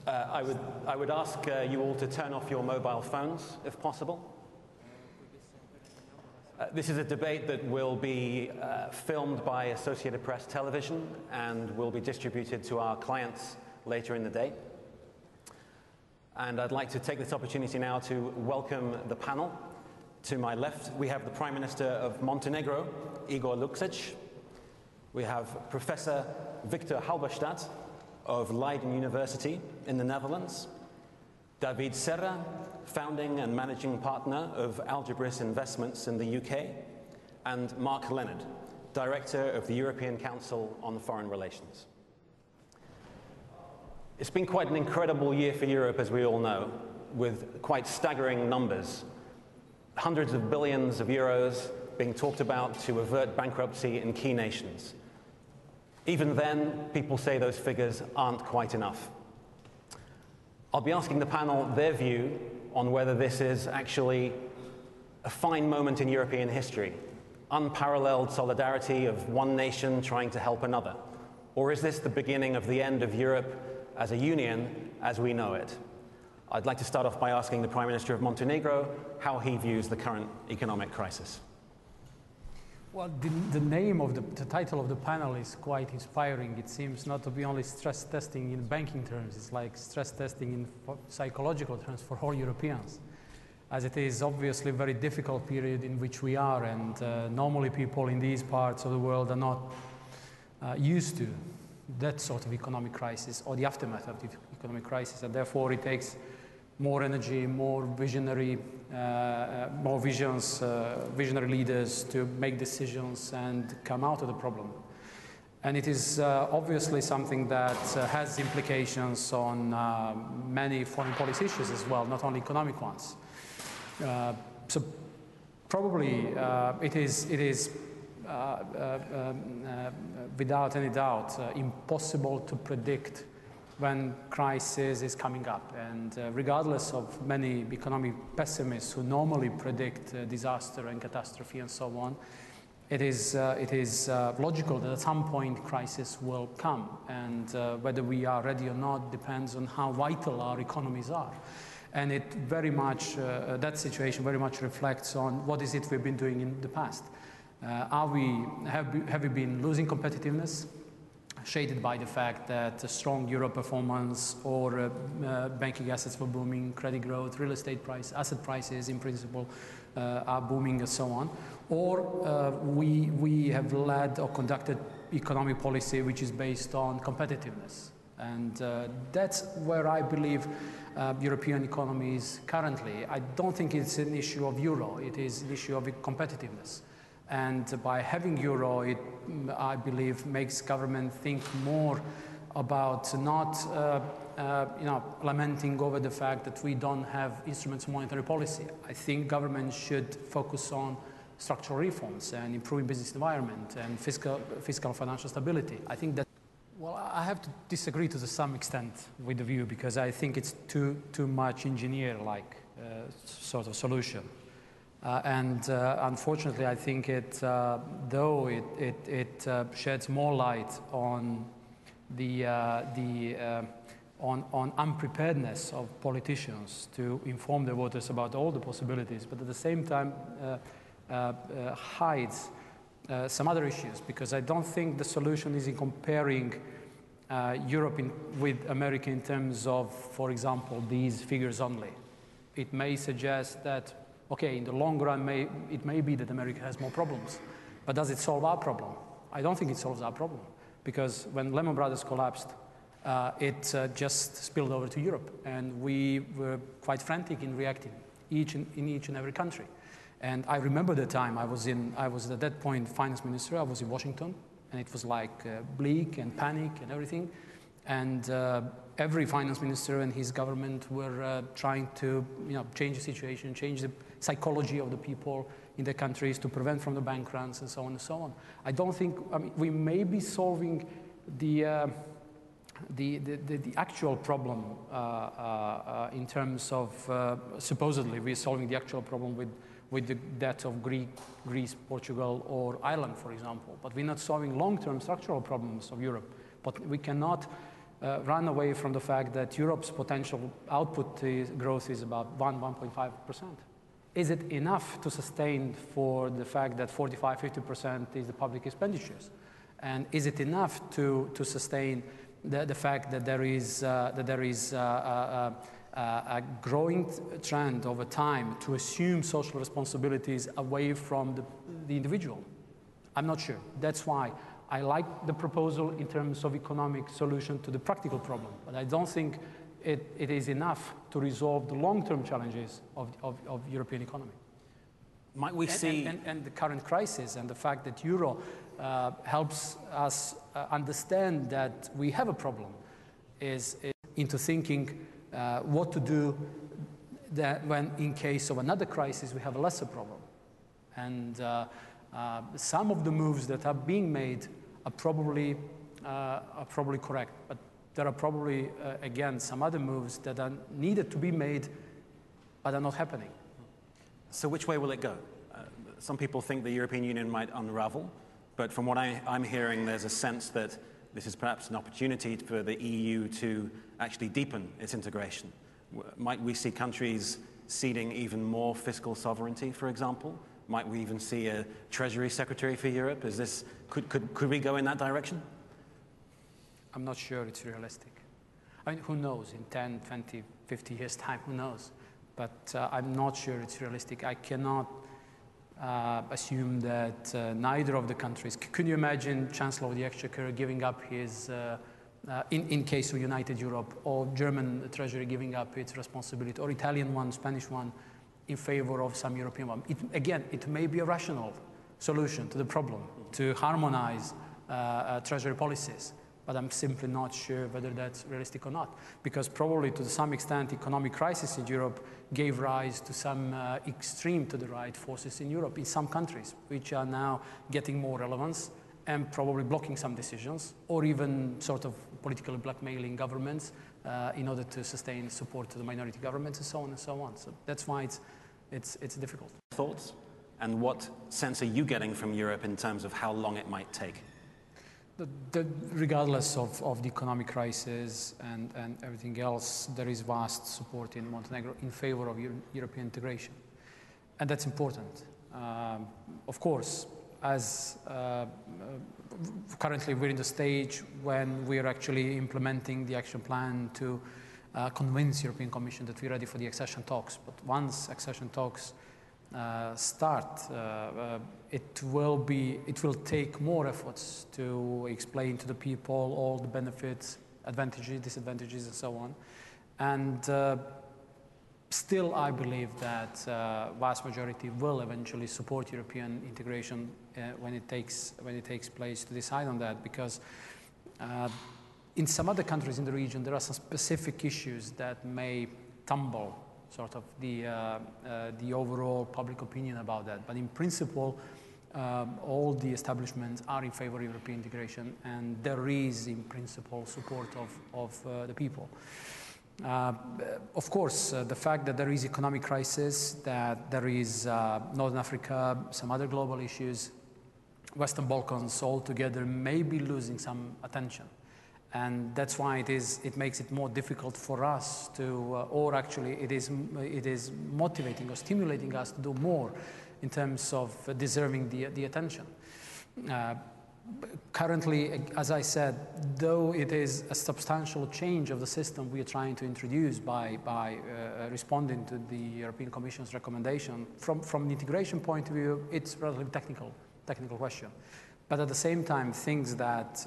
I would ask you all to turn off your mobile phones, if possible. This is a debate that will be filmed by Associated Press Television and will be distributed to our clients later in the day. And I'd like to take this opportunity now to welcome the panel. To my left, we have the Prime Minister of Montenegro, Igor Lukšić. We have Professor Victor Halberstadt of Leiden University in the Netherlands. David Serra, founding and managing partner of Algebris Investments in the UK. And Mark Leonard, Director of the European Council on Foreign Relations. It's been quite an incredible year for Europe, as we all know, with quite staggering numbers. Hundreds of billions of euros being talked about to avert bankruptcy in key nations. Even then, people say those figures aren't quite enough. I'll be asking the panel their view on whether this is actually a fine moment in European history, unparalleled solidarity of one nation trying to help another, or is this the beginning of the end of Europe as a union as we know it? I'd like to start off by asking the Prime Minister of Montenegro how he views the current economic crisis. Well, the name of the title of the panel is quite inspiring. It seems not to be only stress testing in banking terms, it's like stress testing in psychological terms for all Europeans, as it is obviously a very difficult period in which we are, and normally people in these parts of the world are not used to that sort of economic crisis or the aftermath of the economic crisis, and therefore it takes more energy, more visionary, more visionary leaders to make decisions and come out of the problem. And it is obviously something that has implications on many foreign policy issues as well, not only economic ones. So probably it is without any doubt impossible to predict when crisis is coming up, and regardless of many economic pessimists who normally predict disaster and catastrophe and so on, it is logical that at some point crisis will come, and whether we are ready or not depends on how vital our economies are. And it very much, that situation very much reflects on what is it we've been doing in the past. Have we been losing competitiveness, shaded by the fact that a strong euro performance or banking assets were booming, credit growth, real estate price, asset prices in principle are booming and so on, or we have led or conducted economic policy which is based on competitiveness. And that's where I believe European economy is currently. I don't think it's an issue of euro, it is an issue of competitiveness. And by having euro, it, I believe, makes government think more about not lamenting over the fact that we don't have instruments of monetary policy. I think government should focus on structural reforms and improving business environment and fiscal financial stability. I think that, well, I have to disagree to some extent with the view, because I think it's too much engineer-like sort of solution. Unfortunately, I think though it sheds more light on on unpreparedness of politicians to inform their voters about all the possibilities, but at the same time hides some other issues, because I don't think the solution is in comparing Europe with America in terms of, for example, these figures only. It may suggest that, okay, in the long run, it may be that America has more problems, but does it solve our problem? I don't think it solves our problem, because when Lehman Brothers collapsed, it just spilled over to Europe, and we were quite frantic in reacting, in each and every country. And I remember the time I was at that point finance minister. I was in Washington, and it was like bleak and panic and everything, and every finance minister and his government were trying to change the situation, change the psychology of the people in the countries to prevent from the bank runs and so on and so on. I don't think, I mean, we may be solving the actual problem in terms of supposedly we're solving the actual problem with the debt of Greece, Portugal, or Ireland, for example. But we're not solving long-term structural problems of Europe. But we cannot run away from the fact that Europe's potential output growth is about 1.5%. Is it enough to sustain for the fact that 45–50% is the public expenditures? And is it enough to sustain the fact that there is a growing trend over time to assume social responsibilities away from the individual? I'm not sure. That's why I like the proposal in terms of economic solution to the practical problem, but I don't think it is enough to resolve the long-term challenges of European economy. Might we see... And the current crisis and the fact that euro helps us understand that we have a problem is into thinking what to do that when in case of another crisis we have a lesser problem. And some of the moves that are being made are probably correct, but there are probably, again, some other moves that are needed to be made but are not happening. So which way will it go? Some people think the European Union might unravel, but from what I'm hearing, there's a sense that this is perhaps an opportunity for the EU to actually deepen its integration. Might we see countries ceding even more fiscal sovereignty, for example? Might we even see a Treasury Secretary for Europe? Could we go in that direction? I'm not sure it's realistic. I mean, who knows? In 10, 20, 50 years' time, who knows? But I'm not sure it's realistic. I cannot assume that neither of the countries... Could you imagine Chancellor of the Exchequer giving up his, in case of United Europe, or German Treasury giving up its responsibility, or Italian one, Spanish one, in favor of some European one? Again, it may be a rational solution to the problem, to harmonize Treasury policies. But I'm simply not sure whether that's realistic or not, because probably to some extent economic crisis in Europe gave rise to some extreme to the right forces in Europe, in some countries, which are now getting more relevance and probably blocking some decisions, or even sort of politically blackmailing governments in order to sustain support to the minority governments and so on and so on. So that's why it's difficult. Thoughts? And what sense are you getting from Europe in terms of how long it might take? Regardless of the economic crisis and everything else, there is vast support in Montenegro in favor of European integration. And that's important. Of course, as currently we're in the stage when we're actually implementing the action plan to convince the European Commission that we're ready for the accession talks. But once accession talks start, it will take more efforts to explain to the people all the benefits, advantages, disadvantages, and so on. And still, I believe that vast majority will eventually support European integration when it takes place to decide on that, because in some other countries in the region there are some specific issues that may tumble sort of the overall public opinion about that. But in principle, all the establishments are in favor of European integration, and there is, in principle, support of the people. Of course, the fact that there is economic crisis, that there is Northern Africa, some other global issues, Western Balkans altogether may be losing some attention. And that's why it makes it more difficult for us to, or actually it is motivating or stimulating us to do more in terms of deserving the attention. Currently, as I said, though it is a substantial change of the system we are trying to introduce by responding to the European Commission's recommendation, from the integration point of view, it's a relatively technical question. But at the same time, things that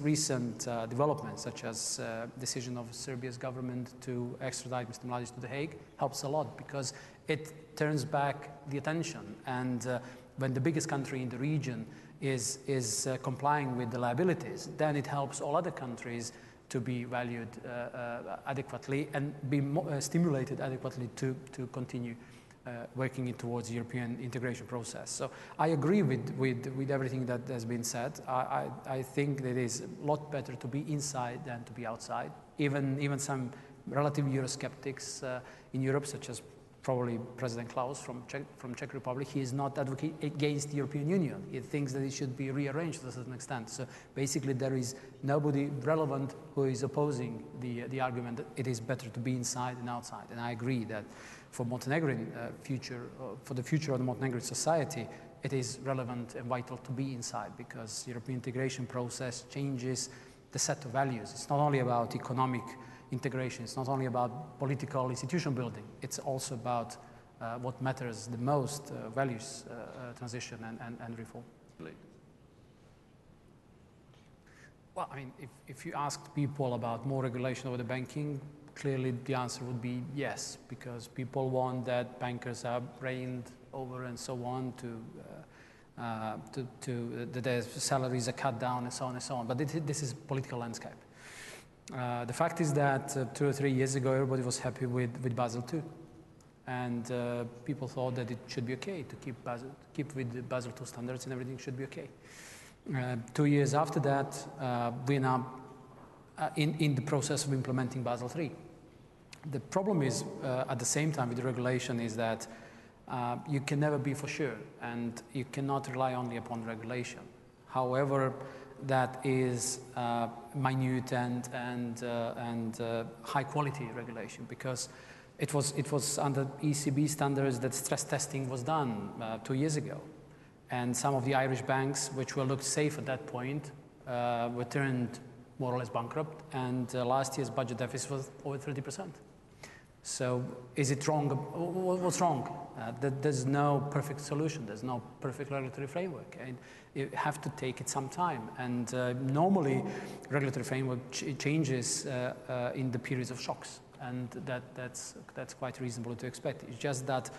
recent developments, such as decision of Serbia's government to extradite Mr. Mladic to The Hague, helps a lot, because it turns back the attention. And when the biggest country in the region is complying with the liabilities, then it helps all other countries to be valued adequately and be stimulated adequately to continue working towards the European integration process. So I agree with everything that has been said. I think that it is a lot better to be inside than to be outside. Even some relative Eurosceptics in Europe, such as probably President Klaus from Czech Republic, he is not advocating against the European Union. He thinks that it should be rearranged to a certain extent. So basically there is nobody relevant who is opposing the argument that it is better to be inside than outside. And I agree that for Montenegrin for the future of the Montenegrin society, it is relevant and vital to be inside, because the European integration process changes the set of values. It's not only about economic integration, it's not only about political institution building, it's also about what matters the most, values transition and reform. Well, I mean, if you asked people about more regulation over the banking, clearly the answer would be yes, because people want that bankers are reigned over and so on, that their salaries are cut down and so on and so on. But this is political landscape. The fact is that 2 or 3 years ago, everybody was happy with Basel II. And people thought that it should be okay to keep with the Basel II standards and everything should be okay. 2 years after that, we're now in the process of implementing Basel III. The problem is, at the same time with the regulation, is that you can never be for sure, and you cannot rely only upon regulation. However, that is minute and high quality regulation, because it was under ECB standards that stress testing was done 2 years ago. And some of the Irish banks, which were looked safe at that point, were turned more or less bankrupt, and last year's budget deficit was over 30%. So is it wrong? What's wrong? There's no perfect solution. There's no perfect regulatory framework. And you have to take it some time. And normally, regulatory framework changes in the periods of shocks. And that's quite reasonable to expect. It's just that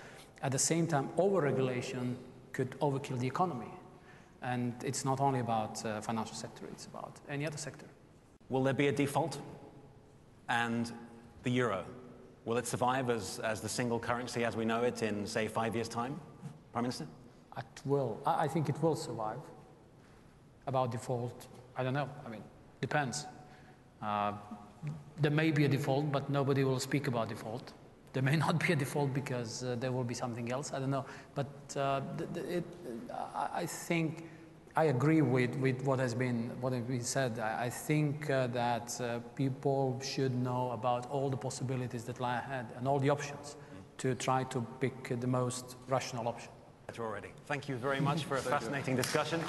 at the same time, over-regulation could overkill the economy. And it's not only about financial sector, it's about any other sector. Will there be a default? And the euro, will it survive as the single currency as we know it in, say, 5 years' time, Prime Minister? It will. I think it will survive. About default, I don't know. I mean, depends. There may be a default, but nobody will speak about default. There may not be a default because there will be something else. I don't know. But I think I agree with what has been said. I think that people should know about all the possibilities that lie ahead and all the options to try to pick the most rational option. Already. Thank you very much for a fascinating discussion.